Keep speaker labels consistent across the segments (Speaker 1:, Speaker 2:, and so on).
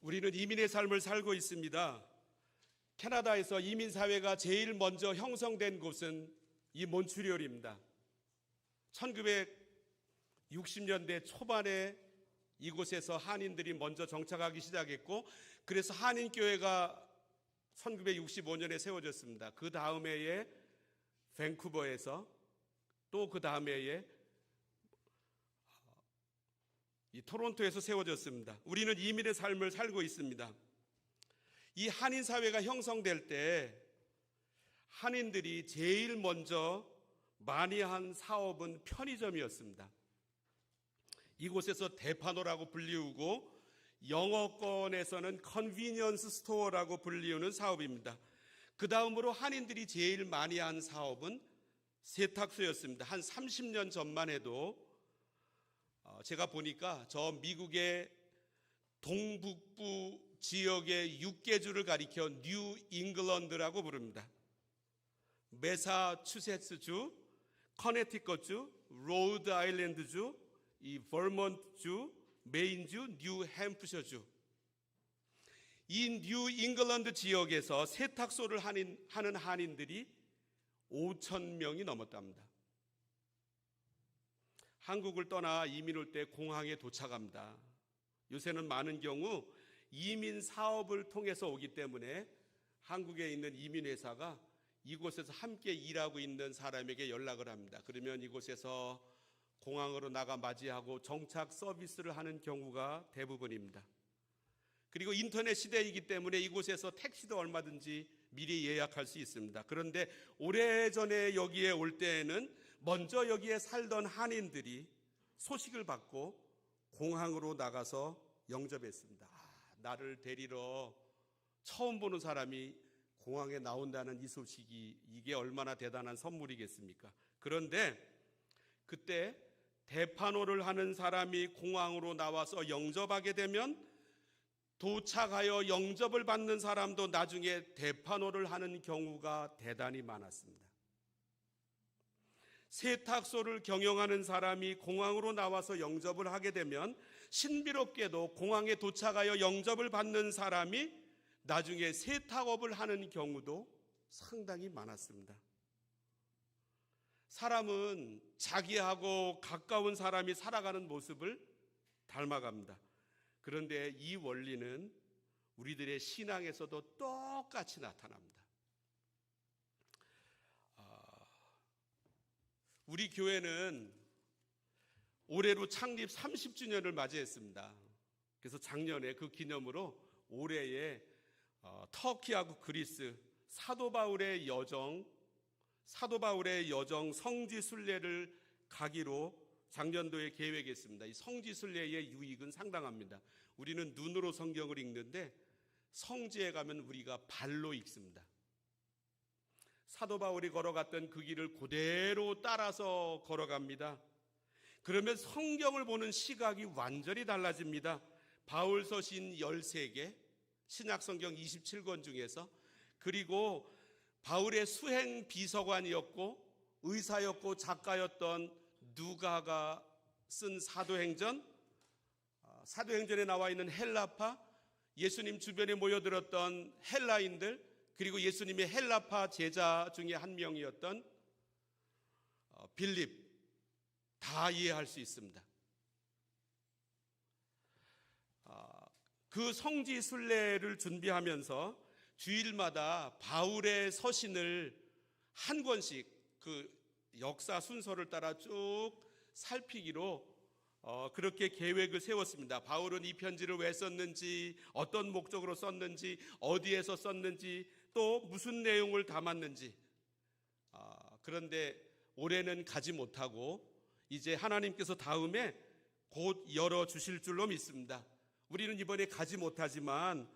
Speaker 1: 우리는 이민의 삶을 살고 있습니다. 캐나다에서 이민사회가 제일 먼저 형성된 곳은 이 몬트리올입니다. 1960년대 초반에 이곳에서 한인들이 먼저 정착하기 시작했고, 그래서 한인교회가 1965년에 세워졌습니다. 그 다음 해에 밴쿠버에서, 또 그 다음 해에 이 토론토에서 세워졌습니다. 우리는 이민의 삶을 살고 있습니다. 이 한인 사회가 형성될 때 한인들이 제일 먼저 많이 한 사업은 편의점이었습니다. 이곳에서 대파노라고 불리우고 영어권에서는 컨비니언스 스토어라고 불리우는 사업입니다. 그 다음으로 한인들이 제일 많이 한 사업은 세탁소였습니다. 한 30년 전만 해도 제가 보니까 저 미국의 동북부 지역의 6개주를 가리켜 뉴 잉글랜드라고 부릅니다. 매사추세츠주, 커네티컷주, 로드 아일랜드주, 이 버몬트주, 메인주, 뉴 햄프셔주. 이 뉴 잉글랜드 지역에서 세탁소를 하는 한인들이 5천 명이 넘었답니다. 한국을 떠나 이민 올 때 공항에 도착합니다. 요새는 많은 경우 이민 사업을 통해서 오기 때문에 한국에 있는 이민회사가 이곳에서 함께 일하고 있는 사람에게 연락을 합니다. 그러면 이곳에서 공항으로 나가 맞이하고 정착 서비스를 하는 경우가 대부분입니다. 그리고 인터넷 시대이기 때문에 이곳에서 택시도 얼마든지 미리 예약할 수 있습니다. 그런데 오래전에 여기에 올 때에는 먼저 여기에 살던 한인들이 소식을 받고 공항으로 나가서 영접했습니다. 나를 데리러 처음 보는 사람이 공항에 나온다는 이 소식이 이게 얼마나 대단한 선물이겠습니까? 그런데 그때 대파노를 하는 사람이 공항으로 나와서 영접하게 되면 도착하여 영접을 받는 사람도 나중에 대파노를 하는 경우가 대단히 많았습니다. 세탁소를 경영하는 사람이 공항으로 나와서 영접을 하게 되면 신비롭게도 공항에 도착하여 영접을 받는 사람이 나중에 세탁업을 하는 경우도 상당히 많았습니다. 사람은 자기하고 가까운 사람이 살아가는 모습을 닮아갑니다. 그런데 이 원리는 우리들의 신앙에서도 똑같이 나타납니다. 우리 교회는 올해로 창립 30주년을 맞이했습니다. 그래서 작년에 그 기념으로 올해에 터키하고 그리스 사도 바울의 여정 성지순례를 가기로 작년도에 계획했습니다. 이 성지순례의 유익은 상당합니다. 우리는 눈으로 성경을 읽는데 성지에 가면 우리가 발로 읽습니다. 사도 바울이 걸어갔던 그 길을 그대로 따라서 걸어갑니다. 그러면 성경을 보는 시각이 완전히 달라집니다. 바울 서신 13개, 신약 성경 27권 중에서, 그리고 바울의 수행 비서관이었고 의사였고 작가였던 누가가 쓴 사도행전에 나와 있는 헬라파, 예수님 주변에 모여들었던 헬라인들, 그리고 예수님의 헬라파 제자 중에 한 명이었던 빌립, 다 이해할 수 있습니다. 그 성지 순례를 준비하면서 주일마다 바울의 서신을 한 권씩 그 역사 순서를 따라 쭉 살피기로 그렇게 계획을 세웠습니다. 바울은 이 편지를 왜 썼는지, 어떤 목적으로 썼는지, 어디에서 썼는지, 또 무슨 내용을 담았는지. 그런데 올해는 가지 못하고 이제 하나님께서 다음에 곧 열어주실 줄로 믿습니다. 우리는 이번에 가지 못하지만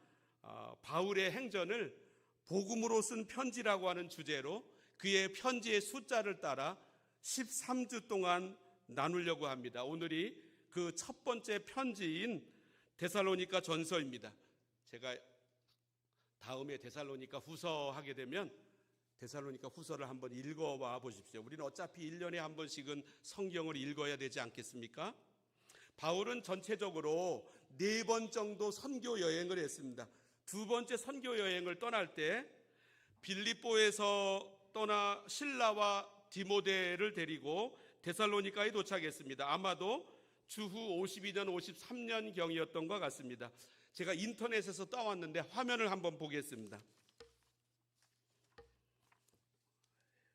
Speaker 1: 바울의 행전을 복음으로 쓴 편지라고 하는 주제로 그의 편지의 숫자를 따라 13주 동안 나누려고 합니다. 오늘이 그 첫 번째 편지인 데살로니가 전서입니다. 제가 다음에 데살로니가 후서 하게 되면 데살로니가 후서를 한번 읽어봐 보십시오. 우리는 어차피 1년에 한 번씩은 성경을 읽어야 되지 않겠습니까? 바울은 전체적으로 4번 정도 선교 여행을 했습니다. 2번째 선교 여행을 떠날 때 빌립보에서 떠나 실라와 디모데를 데리고 데살로니가에 도착했습니다. 아마도 주후 52년, 53년경이었던 것 같습니다. 제가 인터넷에서 따왔는데 화면을 한번 보겠습니다.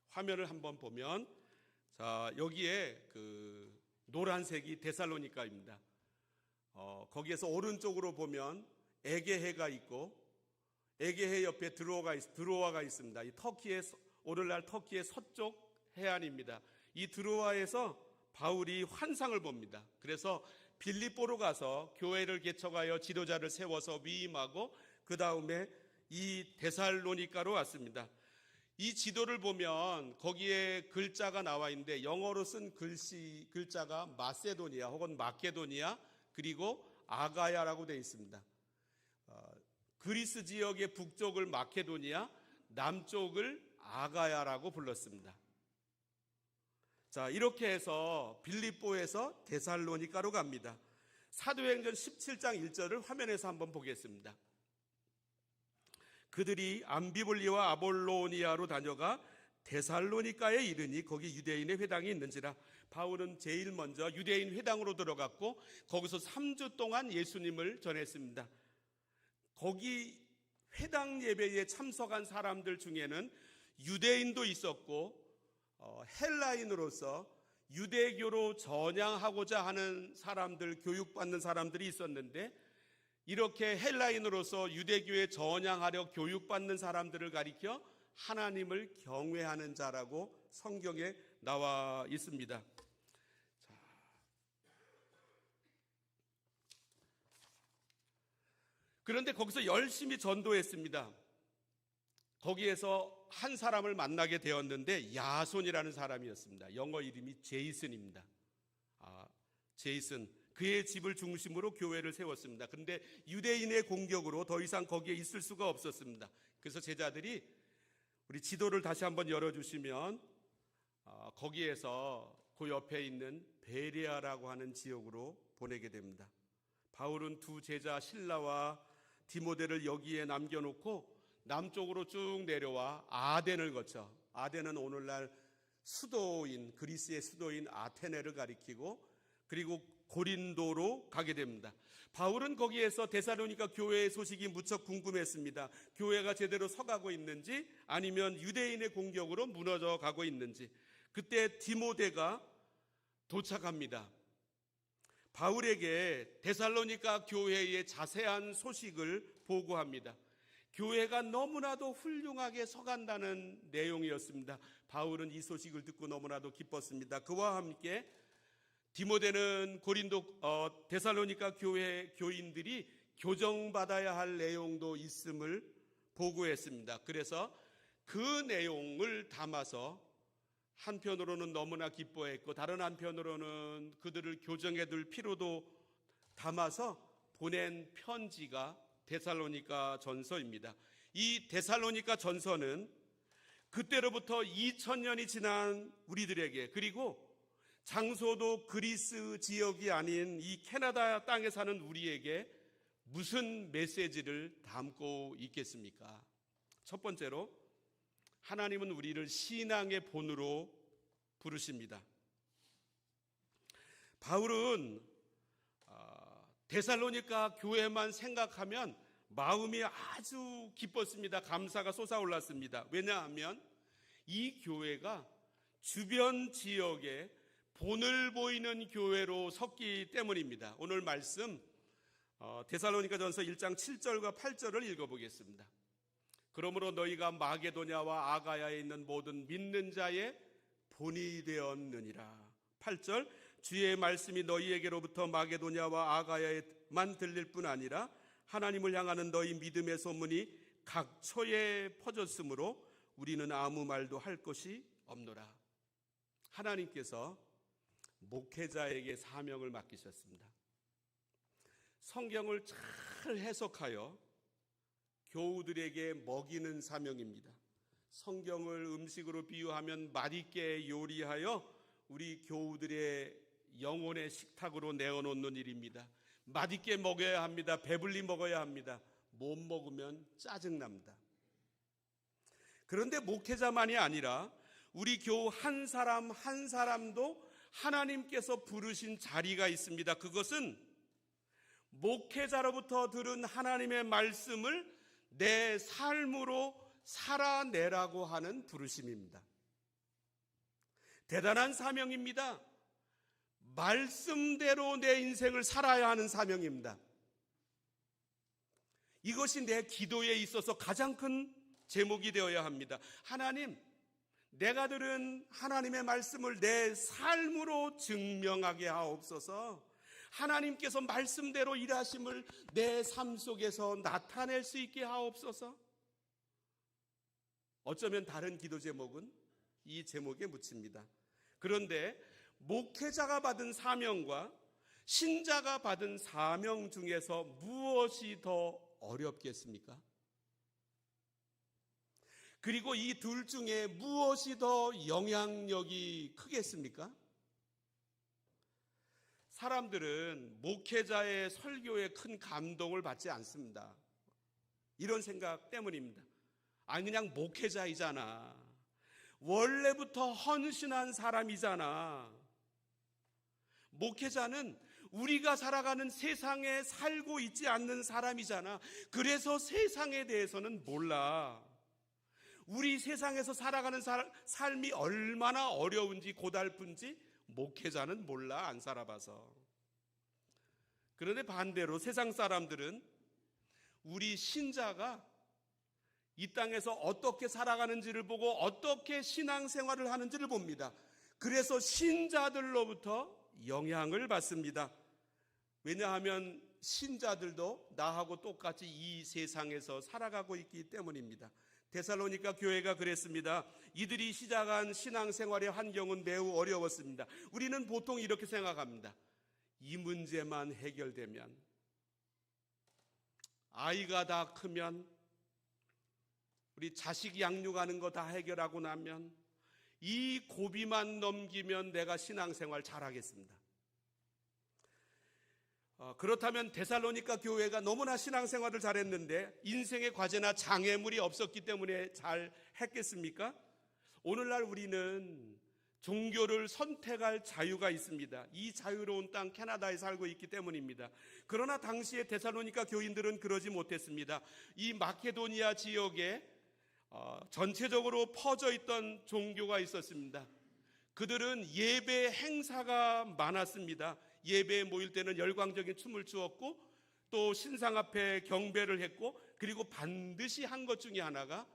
Speaker 1: 화면을 한번 보면, 자, 여기에 그 노란색이 데살로니가입니다. 거기에서 오른쪽으로 보면 에게해가 있고, 에게해 옆에 드로아가 있습니다. 이 오늘날 터키의 서쪽 해안입니다. 이 드로아에서 바울이 환상을 봅니다. 그래서 빌립보로 가서 교회를 개척하여 지도자를 세워서 위임하고 그 다음에 이 데살로니가로 왔습니다. 이 지도를 보면 거기에 글자가 나와 있는데 영어로 쓴 글자가 마세도니아 혹은 마케도니아 그리고 아가야라고 되어 있습니다. 그리스 지역의 북쪽을 마케도니아, 남쪽을 아가야라고 불렀습니다. 자, 이렇게 해서 빌립보에서 데살로니가로 갑니다. 사도행전 17장 1절을 화면에서 한번 보겠습니다. 그들이 암비볼리와 아볼로니아로 다녀가 데살로니가에 이르니 거기 유대인의 회당이 있는지라. 바울은 제일 먼저 유대인 회당으로 들어갔고 거기서 3주 동안 예수님을 전했습니다. 거기 회당 예배에 참석한 사람들 중에는 유대인도 있었고 헬라인으로서 유대교로 전향하고자 하는 사람들, 교육받는 사람들이 있었는데, 이렇게 헬라인으로서 유대교에 전향하려 교육받는 사람들을 가리켜 하나님을 경외하는 자라고 성경에 나와 있습니다. 그런데 거기서 열심히 전도했습니다. 거기에서 한 사람을 만나게 되었는데 야손이라는 사람이었습니다. 영어 이름이 제이슨입니다. 제이슨. 그의 집을 중심으로 교회를 세웠습니다. 그런데 유대인의 공격으로 더 이상 거기에 있을 수가 없었습니다. 그래서 제자들이 우리 지도를 다시 한번 열어주시면 거기에서 그 옆에 있는 베레아라고 하는 지역으로 보내게 됩니다. 바울은 두 제자 실라와 디모데를 여기에 남겨놓고 남쪽으로 쭉 내려와 아덴을 거쳐, 아덴은 오늘날 수도인, 그리스의 수도인 아테네를 가리키고, 그리고 고린도로 가게 됩니다. 바울은 거기에서 데살로니가 교회의 소식이 무척 궁금했습니다. 교회가 제대로 서가고 있는지 아니면 유대인의 공격으로 무너져 가고 있는지. 그때 디모데가 도착합니다. 바울에게 데살로니가 교회의 자세한 소식을 보고합니다. 교회가 너무나도 훌륭하게 서간다는 내용이었습니다. 바울은 이 소식을 듣고 너무나도 기뻤습니다. 그와 함께 디모데는 데살로니가 교회 교인들이 교정받아야 할 내용도 있음을 보고했습니다. 그래서 그 내용을 담아서 한편으로는 너무나 기뻐했고 다른 한편으로는 그들을 교정해둘 필요도 담아서 보낸 편지가 데살로니가 전서입니다. 이 데살로니가 전서는 그때로부터 2000년이 지난 우리들에게, 그리고 장소도 그리스 지역이 아닌 이 캐나다 땅에 사는 우리에게 무슨 메시지를 담고 있겠습니까? 첫 번째로, 하나님은 우리를 신앙의 본으로 부르십니다. 바울은 데살로니가 교회만 생각하면 마음이 아주 기뻤습니다. 감사가 솟아올랐습니다. 왜냐하면 이 교회가 주변 지역에 본을 보이는 교회로 섰기 때문입니다. 오늘 말씀 데살로니가전서 1장 7절과 8절을 읽어보겠습니다. 그러므로 너희가 마게도냐와 아가야에 있는 모든 믿는 자의 본이 되었느니라. 8절, 주의 말씀이 너희에게로부터 마게도냐와 아가야에만 들릴 뿐 아니라 하나님을 향하는 너희 믿음의 소문이 각처에 퍼졌으므로 우리는 아무 말도 할 것이 없노라. 하나님께서 목회자에게 사명을 맡기셨습니다. 성경을 잘 해석하여 교우들에게 먹이는 사명입니다. 성경을 음식으로 비유하면 맛있게 요리하여 우리 교우들의 영혼의 식탁으로 내어놓는 일입니다. 맛있게 먹어야 합니다. 배불리 먹어야 합니다. 못 먹으면 짜증납니다. 그런데 목회자만이 아니라 우리 교우 한 사람 한 사람도 하나님께서 부르신 자리가 있습니다. 그것은 목회자로부터 들은 하나님의 말씀을 내 삶으로 살아내라고 하는 부르심입니다. 대단한 사명입니다. 말씀대로 내 인생을 살아야 하는 사명입니다. 이것이 내 기도에 있어서 가장 큰 제목이 되어야 합니다. 하나님, 내가 들은 하나님의 말씀을 내 삶으로 증명하게 하옵소서. 하나님께서 말씀대로 일하심을 내 삶 속에서 나타낼 수 있게 하옵소서. 어쩌면 다른 기도 제목은 이 제목에 묻힙니다. 그런데 목회자가 받은 사명과 신자가 받은 사명 중에서 무엇이 더 어렵겠습니까? 그리고 이 둘 중에 무엇이 더 영향력이 크겠습니까? 사람들은 목회자의 설교에 큰 감동을 받지 않습니다. 이런 생각 때문입니다. 아니, 그냥 목회자이잖아. 원래부터 헌신한 사람이잖아. 목회자는 우리가 살아가는 세상에 살고 있지 않는 사람이잖아. 그래서 세상에 대해서는 몰라. 우리 세상에서 살아가는 삶이 얼마나 어려운지 고달픈지 목회자는 몰라, 안 살아봐서. 그런데 반대로 세상 사람들은 우리 신자가 이 땅에서 어떻게 살아가는지를 보고 어떻게 신앙생활을 하는지를 봅니다. 그래서 신자들로부터 영향을 받습니다. 왜냐하면 신자들도 나하고 똑같이 이 세상에서 살아가고 있기 때문입니다. 데살로니가 교회가 그랬습니다. 이들이 시작한 신앙생활의 환경은 매우 어려웠습니다. 우리는 보통 이렇게 생각합니다. 이 문제만 해결되면, 아이가 다 크면, 우리 자식 양육하는 거 다 해결하고 나면, 이 고비만 넘기면 내가 신앙생활 잘하겠습니다. 그렇다면 데살로니가 교회가 너무나 신앙생활을 잘했는데 인생의 과제나 장애물이 없었기 때문에 잘 했겠습니까? 오늘날 우리는 종교를 선택할 자유가 있습니다. 이 자유로운 땅 캐나다에 살고 있기 때문입니다. 그러나 당시에 데살로니가 교인들은 그러지 못했습니다. 이 마케도니아 지역에 전체적으로 퍼져 있던 종교가 있었습니다. 그들은 예배 행사가 많았습니다. 예배에 모일 때는 열광적인 춤을 추었고 또 신상 앞에 경배를 했고, 그리고 반드시 한 것 중에 하나가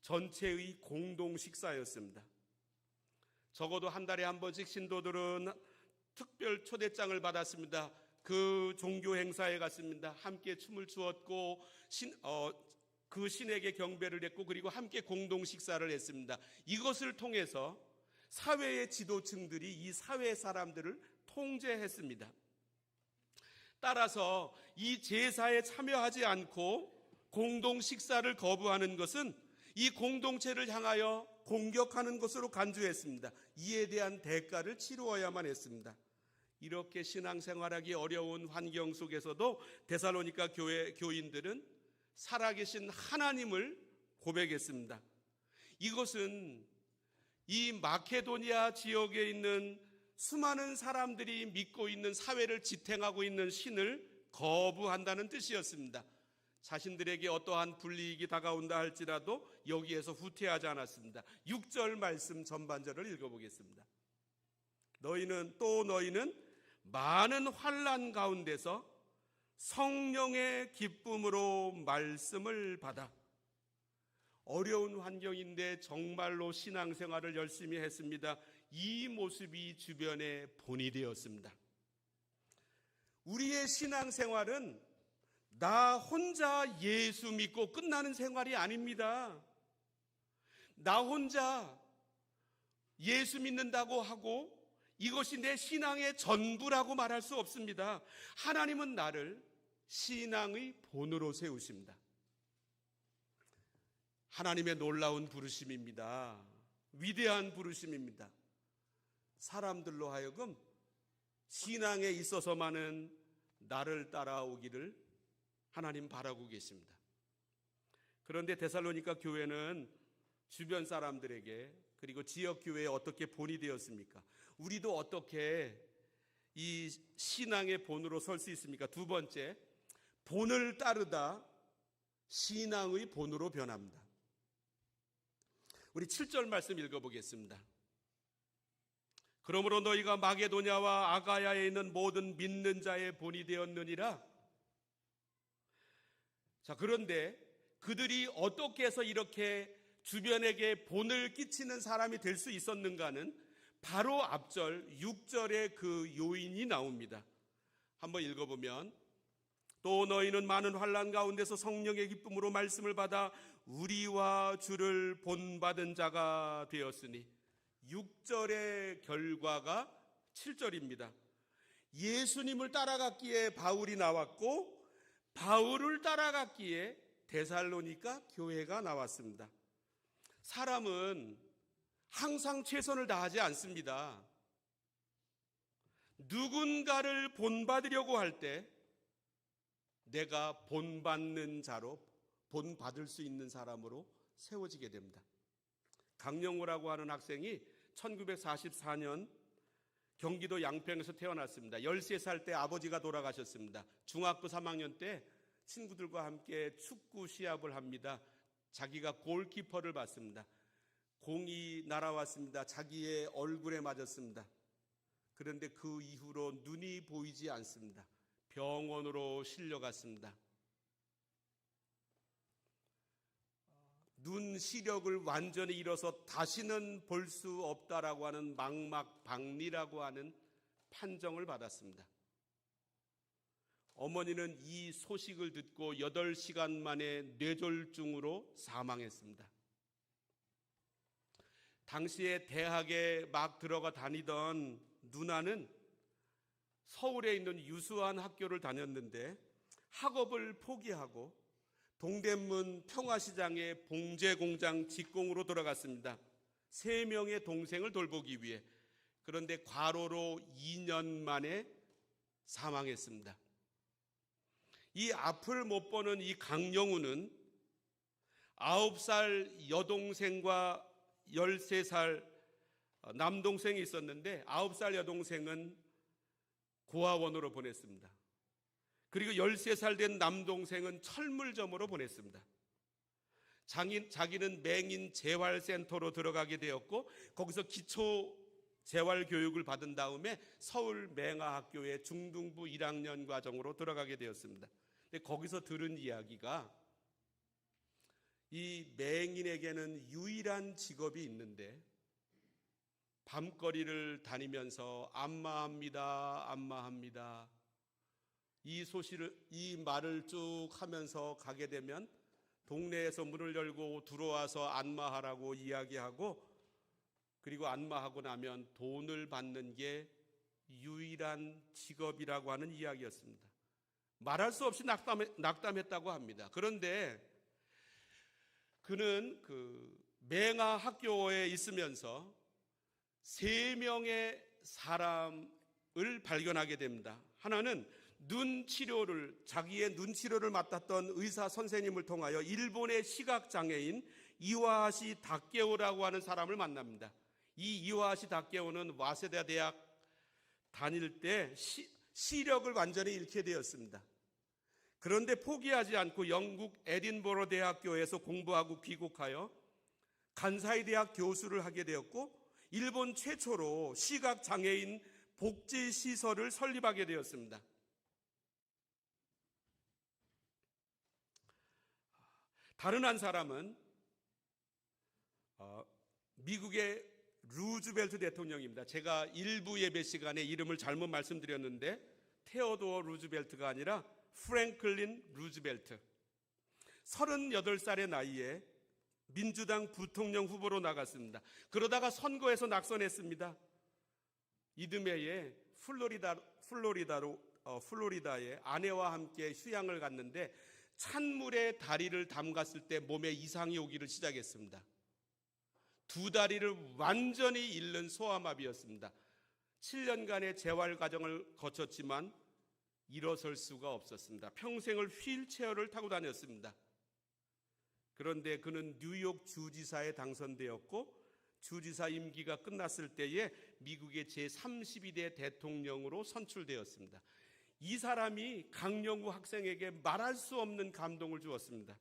Speaker 1: 전체의 공동 식사였습니다. 적어도 한 달에 한 번씩 신도들은 특별 초대장을 받았습니다. 그 종교 행사에 갔습니다. 함께 춤을 추었고 그 신에게 경배를 했고, 그리고 함께 공동 식사를 했습니다. 이것을 통해서 사회의 지도층들이 이 사회 사람들을 통제했습니다. 따라서 이 제사에 참여하지 않고 공동 식사를 거부하는 것은 이 공동체를 향하여 공격하는 것으로 간주했습니다. 이에 대한 대가를 치루어야만 했습니다. 이렇게 신앙생활하기 어려운 환경 속에서도 데살로니가 교회 교인들은 살아계신 하나님을 고백했습니다. 이것은 이 마케도니아 지역에 있는 수많은 사람들이 믿고 있는, 사회를 지탱하고 있는 신을 거부한다는 뜻이었습니다. 자신들에게 어떠한 불이익이 다가온다 할지라도 여기에서 후퇴하지 않았습니다. 6절 말씀 전반절을 읽어보겠습니다. 너희는 많은 환난 가운데서 성령의 기쁨으로 말씀을 받아. 어려운 환경인데 정말로 신앙생활을 열심히 했습니다. 이 모습이 주변에 본이 되었습니다. 우리의 신앙생활은 나 혼자 예수 믿고 끝나는 생활이 아닙니다. 나 혼자 예수 믿는다고 하고 이것이 내 신앙의 전부라고 말할 수 없습니다. 하나님은 나를 신앙의 본으로 세우십니다. 하나님의 놀라운 부르심입니다. 위대한 부르심입니다. 사람들로 하여금 신앙에 있어서만은 나를 따라오기를 하나님 바라고 계십니다. 그런데 데살로니가 교회는 주변 사람들에게 그리고 지역 교회에 어떻게 본이 되었습니까? 우리도 어떻게 이 신앙의 본으로 설 수 있습니까? 두 번째, 본을 따르다 신앙의 본으로 변합니다. 우리 7절 말씀 읽어보겠습니다. 그러므로 너희가 마게도냐와 아가야에 있는 모든 믿는 자의 본이 되었느니라. 자, 그런데 그들이 어떻게 해서 이렇게 주변에게 본을 끼치는 사람이 될 수 있었는가는 바로 앞절 6절에 그 요인이 나옵니다. 한번 읽어보면, 또 너희는 많은 환난 가운데서 성령의 기쁨으로 말씀을 받아 우리와 주를 본받은 자가 되었으니, 6절의 결과가 7절입니다. 예수님을 따라갔기에 바울이 나왔고, 바울을 따라갔기에 데살로니가 교회가 나왔습니다. 사람은 항상 최선을 다하지 않습니다. 누군가를 본받으려고 할 때 내가 본받는 자로, 본받을 수 있는 사람으로 세워지게 됩니다. 강영호라고 하는 학생이 1944년 경기도 양평에서 태어났습니다. 13살 때 아버지가 돌아가셨습니다. 중학교 3학년 때 친구들과 함께 축구 시합을 합니다. 자기가 골키퍼를 봤습니다. 공이 날아왔습니다. 자기의 얼굴에 맞았습니다. 그런데 그 이후로 눈이 보이지 않습니다. 병원으로 실려갔습니다. 눈 시력을 완전히 잃어서 다시는 볼 수 없다라고 하는 망막박리라고 하는 판정을 받았습니다. 어머니는 이 소식을 듣고 8시간 만에 뇌졸중으로 사망했습니다. 당시에 대학에 막 들어가 다니던 누나는 서울에 있는 유수한 학교를 다녔는데 학업을 포기하고 동대문 평화시장의 봉제공장 직공으로 들어갔습니다. 3명의 동생을 돌보기 위해. 그런데 과로로 2년 만에 사망했습니다. 이 앞을 못 보는 이 강영우는 9살 여동생과 13살 남동생이 있었는데 9살 여동생은 고아원으로 보냈습니다. 그리고 13살 된 남동생은 철물점으로 보냈습니다. 자기는 맹인 재활센터로 들어가게 되었고 거기서 기초 재활교육을 받은 다음에 서울 맹아학교의 중등부 1학년 과정으로 들어가게 되었습니다. 근데 거기서 들은 이야기가 이 맹인에게는 유일한 직업이 있는데 밤거리를 다니면서 안마합니다, 안마합니다. 이 말을 쭉 하면서 가게 되면 동네에서 문을 열고 들어와서 안마하라고 이야기하고 그리고 안마하고 나면 돈을 받는 게 유일한 직업이라고 하는 이야기였습니다. 말할 수 없이 낙담했다고 합니다. 그런데 그는 그 맹아 학교에 있으면서 3명의 사람을 발견하게 됩니다. 하나는 자기의 눈 치료를 맡았던 의사 선생님을 통하여 일본의 시각장애인 이와하시 다케오라고 하는 사람을 만납니다. 이 이와하시 다케오는 와세다 대학 다닐 때 시력을 완전히 잃게 되었습니다. 그런데 포기하지 않고 영국 에딘버러 대학교에서 공부하고 귀국하여 간사이 대학 교수를 하게 되었고 일본 최초로 시각장애인 복지시설을 설립하게 되었습니다. 다른 한 사람은 미국의 루즈벨트 대통령입니다. 제가 일부 예배 시간에 이름을 잘못 말씀드렸는데 테오도어 루즈벨트가 아니라 프랭클린 루즈벨트. 38살의 나이에 민주당 부통령 후보로 나갔습니다. 그러다가 선거에서 낙선했습니다. 이듬해에 플로리다에 아내와 함께 휴양을 갔는데 찬물에 다리를 담갔을 때 몸에 이상이 오기를 시작했습니다. 2다리를 완전히 잃는 소아마비였습니다. 7년간의 재활 과정을 거쳤지만 일어설 수가 없었습니다. 평생을 휠체어를 타고 다녔습니다. 그런데 그는 뉴욕 주지사에 당선되었고 주지사 임기가 끝났을 때에 미국의 제32대 대통령으로 선출되었습니다. 이 사람이 강영우 학생에게 말할 수 없는 감동을 주었습니다.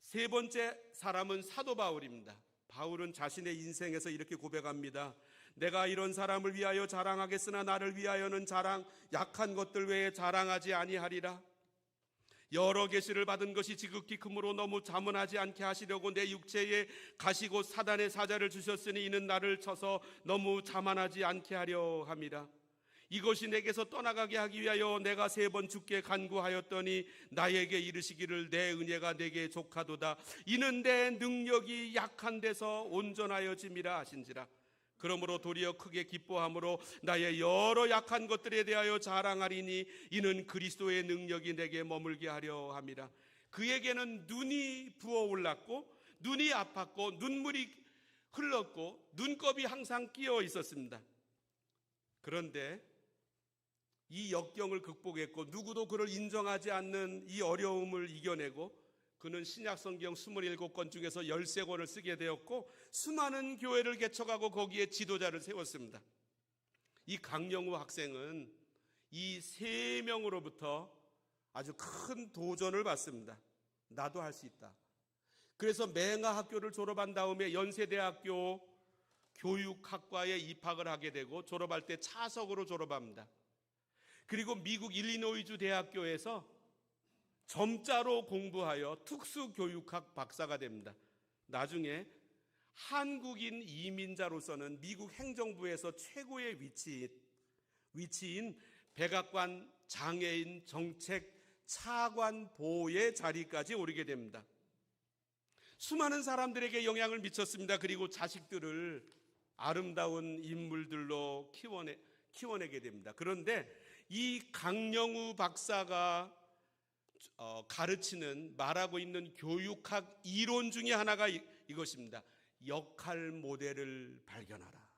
Speaker 1: 세 번째 사람은 사도 바울입니다. 바울은 자신의 인생에서 이렇게 고백합니다. 내가 이런 사람을 위하여 자랑하겠으나 나를 위하여는 약한 것들 외에 자랑하지 아니하리라. 여러 계시를 받은 것이 지극히 크므로 너무 자문하지 않게 하시려고 내 육체에 가시고 사단의 사자를 주셨으니 이는 나를 쳐서 너무 자만하지 않게 하려 함이라. 이것이 내게서 떠나가게 하기 위하여 내가 3번 주께 간구하였더니 나에게 이르시기를 내 은혜가 내게 족하도다. 이는 내 능력이 약한 데서 온전하여짐이라 하신지라. 그러므로 도리어 크게 기뻐함으로 나의 여러 약한 것들에 대하여 자랑하리니 이는 그리스도의 능력이 내게 머물게 하려 함이라. 그에게는 눈이 부어올랐고 눈이 아팠고 눈물이 흘렀고 눈곱이 항상 끼어 있었습니다. 그런데 이 역경을 극복했고 누구도 그를 인정하지 않는 이 어려움을 이겨내고 그는 신약성경 27권 중에서 13권을 쓰게 되었고 수많은 교회를 개척하고 거기에 지도자를 세웠습니다. 이 강영우 학생은 이 3명으로부터 아주 큰 도전을 받습니다. 나도 할 수 있다. 그래서 맹하학교를 졸업한 다음에 연세대학교 교육학과에 입학을 하게 되고 졸업할 때 차석으로 졸업합니다. 그리고 미국 일리노이주 대학교에서 점자로 공부하여 특수교육학 박사가 됩니다. 나중에 한국인 이민자로서는 미국 행정부에서 최고의 위치인 백악관 장애인 정책 차관 보호의 자리까지 오르게 됩니다. 수많은 사람들에게 영향을 미쳤습니다. 그리고 자식들을 아름다운 인물들로 키워내게 됩니다. 그런데 이 강영우 박사가 가르치는 말하고 있는 교육학 이론 중에 하나가 이것입니다. 역할 모델을 발견하라.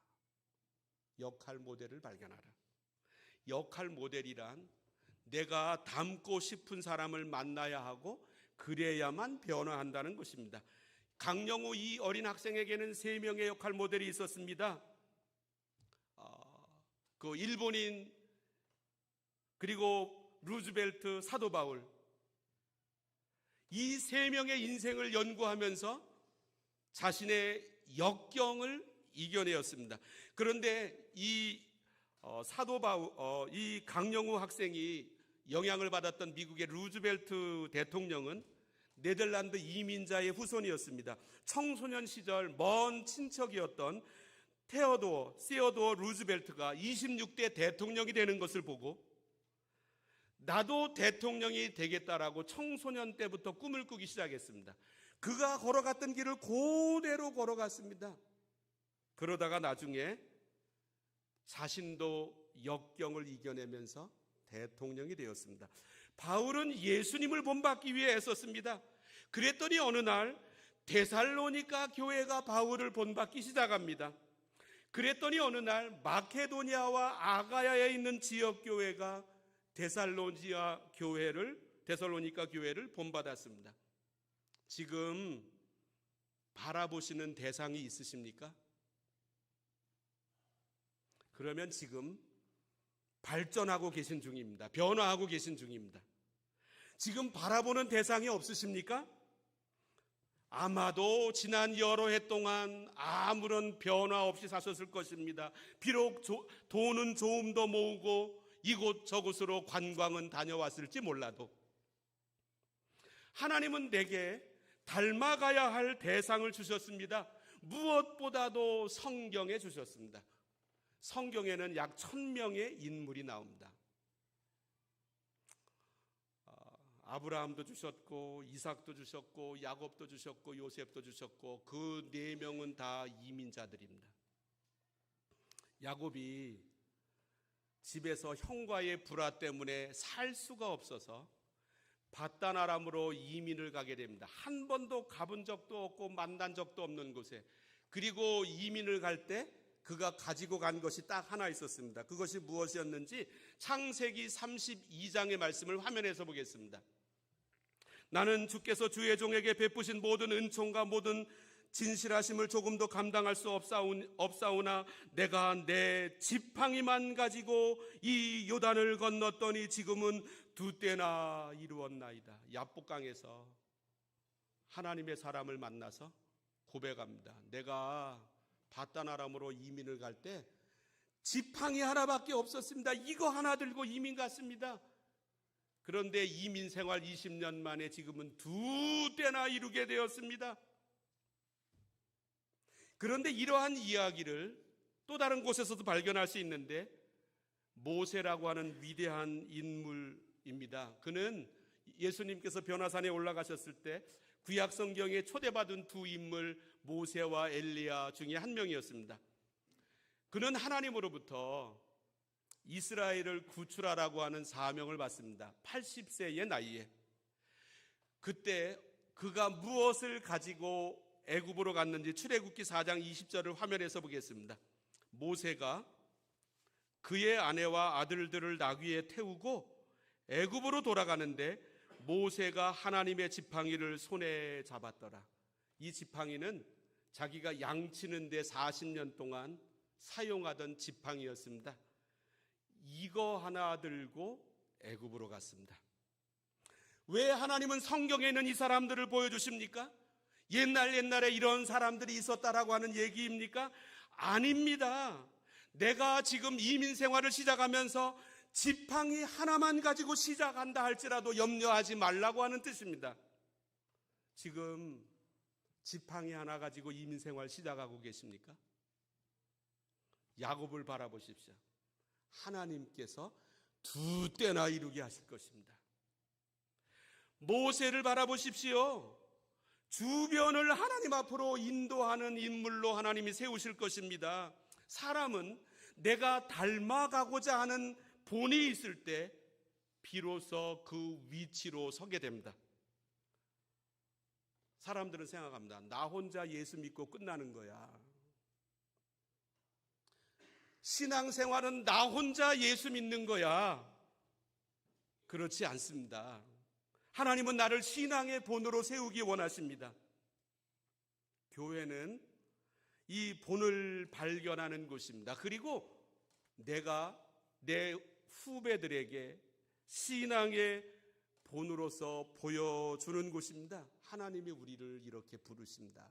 Speaker 1: 역할 모델을 발견하라. 역할 모델이란 내가 닮고 싶은 사람을 만나야 하고 그래야만 변화한다는 것입니다. 강영우 이 어린 학생에게는 3명의 역할 모델이 있었습니다. 그 일본인 그리고 루즈벨트, 사도 바울 이 3명의 인생을 연구하면서 자신의 역경을 이겨내었습니다. 그런데 이 사도 바울, 이 강영우 학생이 영향을 받았던 미국의 루즈벨트 대통령은 네덜란드 이민자의 후손이었습니다. 청소년 시절 먼 친척이었던 시어도어 루즈벨트가 26대 대통령이 되는 것을 보고 나도 대통령이 되겠다라고 청소년 때부터 꿈을 꾸기 시작했습니다. 그가 걸어갔던 길을 그대로 걸어갔습니다. 그러다가 나중에 자신도 역경을 이겨내면서 대통령이 되었습니다. 바울은 예수님을 본받기 위해 애썼습니다. 그랬더니 어느 날 데살로니가 교회가 바울을 본받기 시작합니다. 그랬더니 어느 날 마케도니아와 아가야에 있는 지역 교회가 데살로니가 교회를 본받았습니다. 지금 바라보시는 대상이 있으십니까? 그러면 지금 발전하고 계신 중입니다. 변화하고 계신 중입니다. 지금 바라보는 대상이 없으십니까? 아마도 지난 여러 해 동안 아무런 변화 없이 사셨을 것입니다. 비록 돈은 조금 더 모으고 이곳저곳으로 관광은 다녀왔을지 몰라도 하나님은 내게 닮아가야 할 대상을 주셨습니다. 무엇보다도 성경에 주셨습니다. 성경에는 약 1000명의 인물이 나옵니다. 아브라함도 주셨고 이삭도 주셨고 야곱도 주셨고 요셉도 주셨고 그 4명은 다 이민자들입니다. 야곱이 집에서 형과의 불화 때문에 살 수가 없어서 바단 아람으로 이민을 가게 됩니다. 한 번도 가본 적도 없고 만난 적도 없는 곳에. 그리고 이민을 갈 때 그가 가지고 간 것이 딱 하나 있었습니다. 그것이 무엇이었는지 창세기 32장의 말씀을 화면에서 보겠습니다. 나는 주께서 주의 종에게 베푸신 모든 은총과 모든 진실하심을 조금도 감당할 수 없사오나 내가 내 지팡이만 가지고 이 요단을 건넜더니 지금은 2때나 이루었나이다. 야복강에서 하나님의 사람을 만나서 고백합니다. 내가 바단 아람으로 이민을 갈 때 지팡이 하나밖에 없었습니다. 이거 하나 들고 이민 갔습니다. 그런데 이민 생활 20년 만에 지금은 2때나 이루게 되었습니다. 그런데 이러한 이야기를 또 다른 곳에서도 발견할 수 있는데 모세라고 하는 위대한 인물입니다. 그는 예수님께서 변화산에 올라가셨을 때 구약 성경에 초대받은 두 인물 모세와 엘리야 중에 한 명이었습니다. 그는 하나님으로부터 이스라엘을 구출하라고 하는 사명을 받습니다. 80세의 나이에. 그때 그가 무엇을 가지고 애굽으로 갔는지 출애굽기 4장 20절을 화면에서 보겠습니다. 모세가 그의 아내와 아들들을 나귀에 태우고 애굽으로 돌아가는데 모세가 하나님의 지팡이를 손에 잡았더라. 이 지팡이는 자기가 양치는데 40년 동안 사용하던 지팡이였습니다. 이거 하나 들고 애굽으로 갔습니다. 왜 하나님은 성경에 있는 이 사람들을 보여주십니까? 옛날에 이런 사람들이 있었다라고 하는 얘기입니까? 아닙니다. 내가 지금 이민 생활을 시작하면서 지팡이 하나만 가지고 시작한다 할지라도 염려하지 말라고 하는 뜻입니다. 지금 지팡이 하나 가지고 이민 생활 시작하고 계십니까? 야곱을 바라보십시오. 하나님께서 2때나 이루게 하실 것입니다. 모세를 바라보십시오. 주변을 하나님 앞으로 인도하는 인물로 하나님이 세우실 것입니다. 사람은 내가 닮아가고자 하는 본이 있을 때 비로소 그 위치로 서게 됩니다. 사람들은 생각합니다. 나 혼자 예수 믿고 끝나는 거야. 신앙생활은 나 혼자 예수 믿는 거야. 그렇지 않습니다. 하나님은 나를 신앙의 본으로 세우기 원하십니다. 교회는 이 본을 발견하는 곳입니다. 그리고 내가 내 후배들에게 신앙의 본으로서 보여주는 곳입니다. 하나님이 우리를 이렇게 부르십니다.